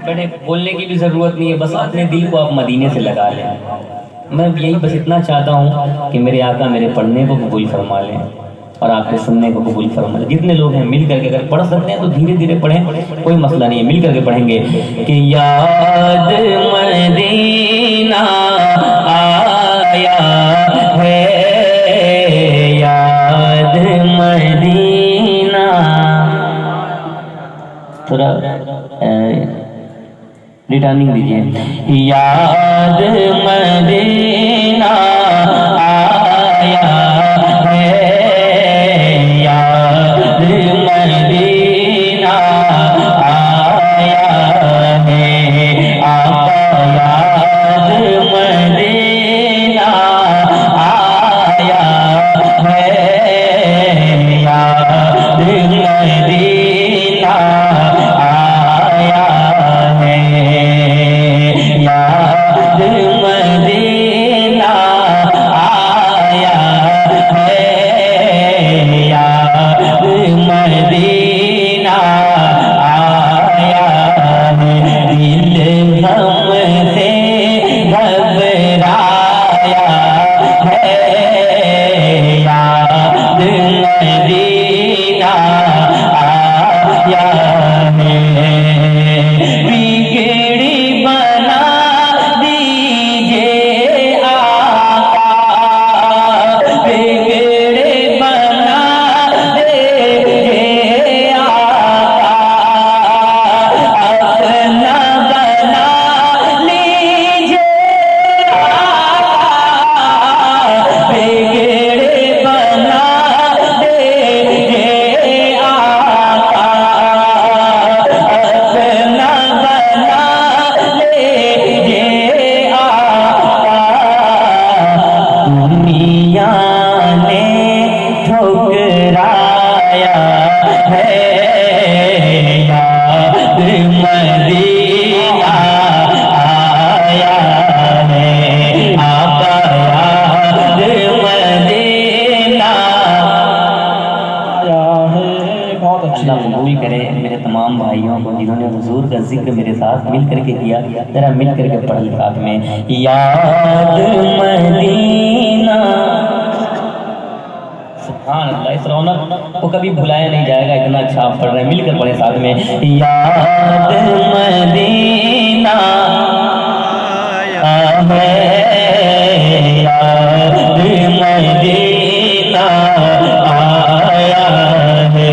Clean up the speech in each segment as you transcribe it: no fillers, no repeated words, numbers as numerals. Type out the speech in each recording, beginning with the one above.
بیٹھے بولنے کی بھی ضرورت نہیں ہے، بس اپنے دل کو آپ مدینے سے لگا لیں۔ میں یہی بس اتنا چاہتا ہوں کہ میرے آقا میرے پڑھنے کو قبول فرما لیں اور آپ کے سننے کو قبول فرما لیں۔ جتنے لوگ ہیں مل کر کے اگر پڑھ سکتے ہیں تو دھیرے دھیرے پڑھیں، کوئی مسئلہ نہیں ہے، مل کر کے پڑھیں گے کہ یاد مدینہ آیا ہے، یاد مدینہ۔ تھوڑا ریٹرننگ دیجیے، یاد مدینہ آیا ہے، یاد مدینہ آیا ہے، آقا یاد مدینہ آیا ہے، یاد مدینہ آیا ہے، یاد مدینہ آیا ہے، یاد مدینہ آیا ہے، دل غم سے گھبرایا ہے، یاد مدینہ آیا ہے، بگڑی بنا دیجئے آقا، بگڑی بنا دیجئے آقا، اپنا بنا لیجئے آقا، بگڑی بنا دیجئے آقا، اپنا بنا لیجئے آقا، دنیا نے ٹھکرایا ہے، یاد مدینہ آیا ہے، آقا یاد مدینہ آیا ہے۔ بہت اچھا، اللہ قبول کرے میرے تمام بھائیوں کو جنہوں نے حضور کا ذکر میرے ساتھ مل کر کے کیا، ذرا مل کر کے پڑھ لیں ساتھ میں، یاد مدینہ۔ سبحان اللہ، اس رونق کو کبھی بھلایا نہیں جائے گا، اتنا اچھا آپ پڑھ رہے ہیں، مل کر پڑھیں ساتھ میں، یاد مدینہ آیا ہے، یاد مدینہ آیا ہے،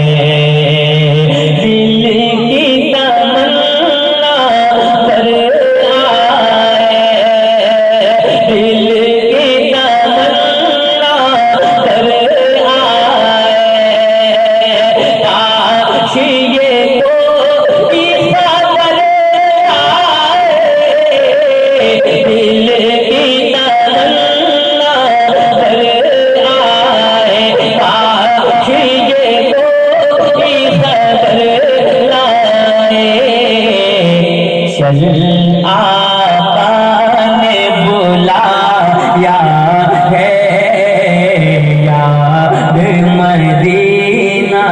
دل کی تمنا پر آئے، دل کی تمنا پر آئے، کاش یہ کوئی قدر آئے، دل کی تمنا پر آئے، کاش یہ کوئی قدر آئے، شجر آقا نے بلایا ہے، یاد مدینہ،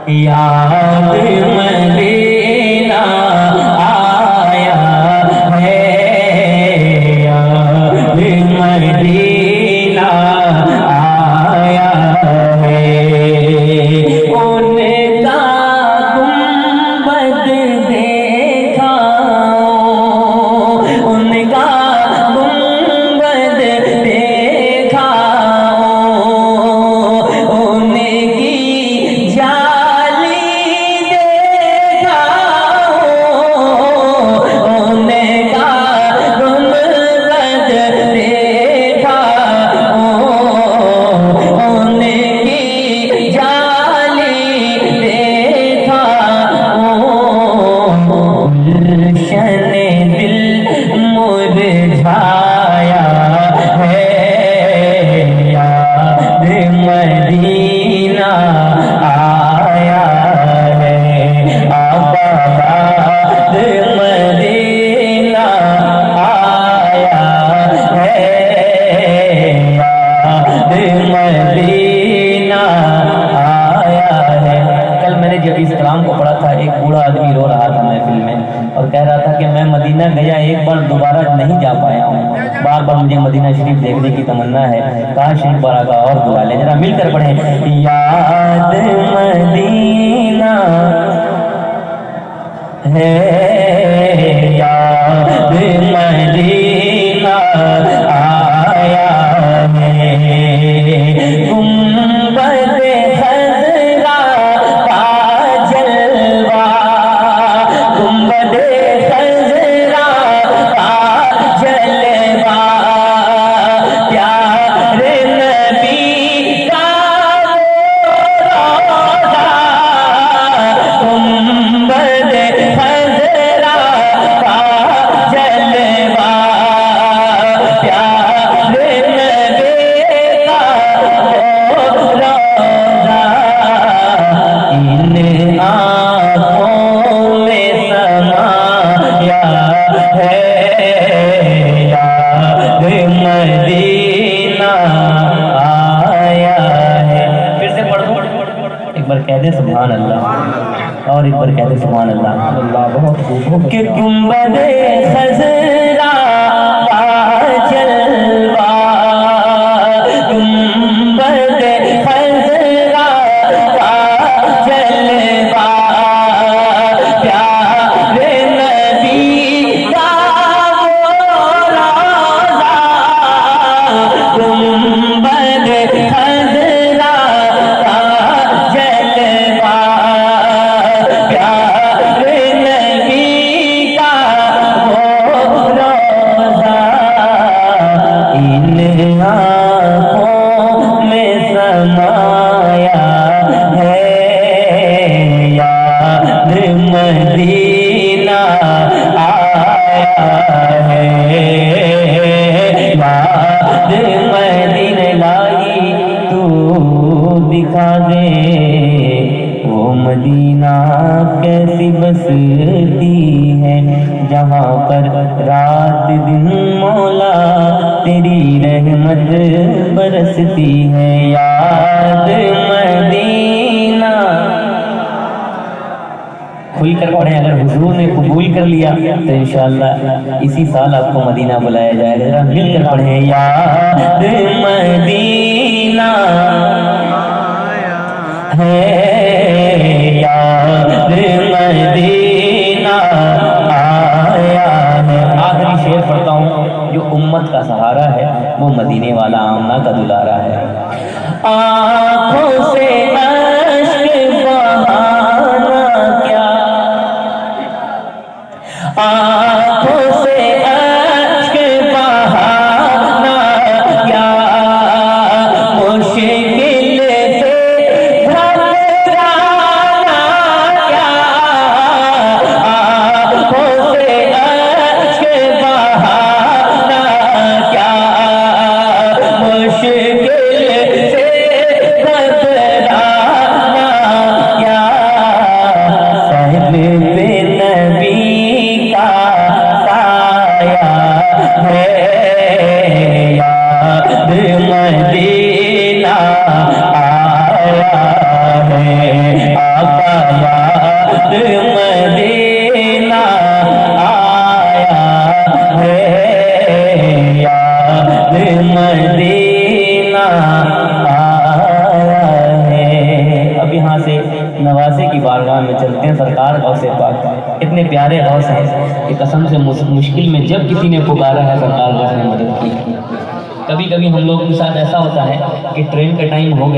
یاد مدینہ آیا ہے، یاد مدینہ آیا ہے، ان کا گنبد دیکھا ایک بوڑھا آدمی رو رہا تھا محفل میں اور کہہ رہا تھا کہ میں مدینہ گیا ایک بار دوبارہ نہیں جا پایا ہوں، بار بار مجھے مدینہ شریف دیکھنے کی تمنا ہے، کاش ایک بار آقا اور بلا لیں۔ ذرا مل کر پڑھیں، یاد مدینہ ہے، یاد مدینہ آیا ہے، گنبد خضرا کا جلوہ، گنبد خضرا کا جلوہ، پیارے نبی کا روضہ، گنبد خضرا کا جلوہ، پیارے نبی کا روضہ، ان آنکھوں میں سمایا ہے، یاد مدینہ آیا ہے۔ پھر سے پڑھ دو، ایک بار کہہ دے سبحان اللہ، اور ایک بار کہہ دے سبحان اللہ۔ کہ گنبد خضرا کا جلوہ، گنبد خضرا کا جلوہ، پیارے نبی کا روضہ، گنبد خضرا کا جلوہ، پیارے نبی کا روضہ، ان آنکھوں میں سمایا ہے، یاد مدینہ آیا ہے، یاد مدینہ لائی تو دکھا دے، وہ مدینہ کیسی بستی ہے، جہاں پر رات دن مولا تیری رحمت برستی ہے، یاد مدینہ۔ کھل کر پڑھیں، اگر حضور نے قبول کر لیا تو انشاءاللہ اسی سال آپ کو مدینہ بلایا جائے گا۔ ذرا مل کر پڑھیں، یاد مدینہ ہے، یاد مدینہ آیا ہے۔ آخری شعر پڑھتا ہوں، جو امت کا سہارا ہے وہ مدینے والا آمنہ کا دلارا ہے۔ آنکھوں سے اشک بہانا کیا، آنکھوں سے اشک بہانا کیا، مشکل سے گھبرانا کیا، آنکھوں سے اشک بہانا کیا، مشکل سے گھبرانا کیا، صاحب پہ نبی کا سایہ ہے، یاد مدینہ آیا ہے، آقا یاد مدینہ آیا ہے، یاد مدینہ آیا ہے۔ اب یہاں سے نوازے کی بارگاہ میں چلتے ہیں، سرکار غوث پاک اتنے پیارے غوث ہیں کہ قسم سے مشکل میں جب کسی نے پکارا ہے سرکار غوث نے مدد کی۔ کبھی کبھی ہم لوگوں کے ساتھ ایسا ہوتا ہے کہ ٹرین کا ٹائم ہو گیا